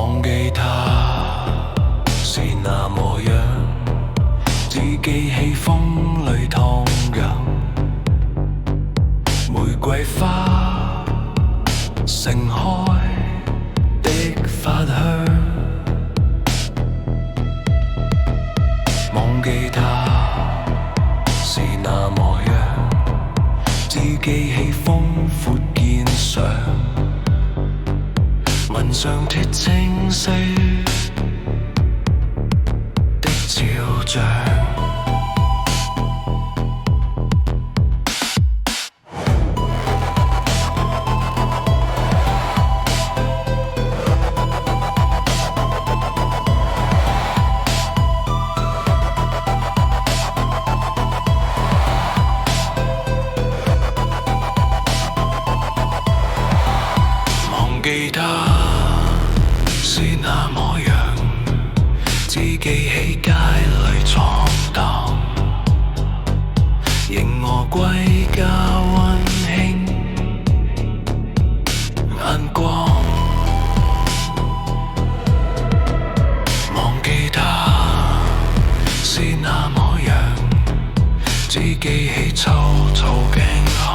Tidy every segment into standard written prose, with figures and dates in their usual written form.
忘記他是那麼樣，只記起風裏燙人，玫瑰花盛開的發香。忘記他是那麼樣，只記起豐闊肩上，紋上鐵清晰的肖像。忘記他是那麼樣，只記起街裏闖蕩，迎我歸家溫馨眼光。忘記他是那麼樣，只記起粗糙頸項，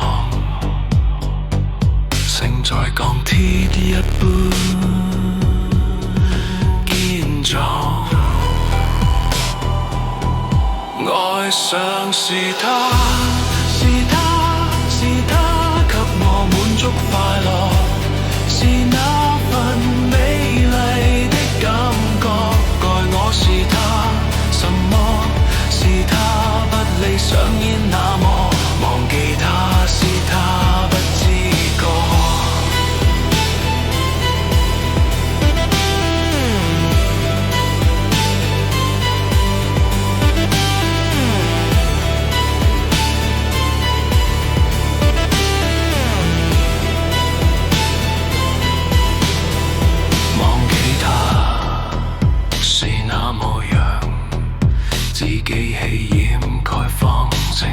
勝在鋼鐵一般堅壯。愛上是他，是他，是他給我滿足快樂，是那份美麗的感覺。愛我是他，什麼是他不理想煙那麼，忘記他是他不知覺。只記起掩蓋方正，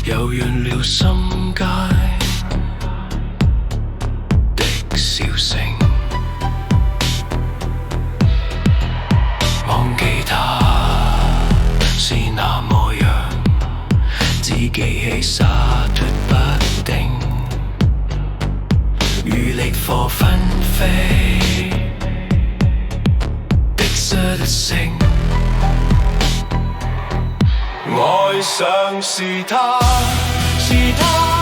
柔軟了心街的笑聲。忘記他是那麼樣，只記起灑脫不定，如烈火紛飛的失聲。愛上是他，是他。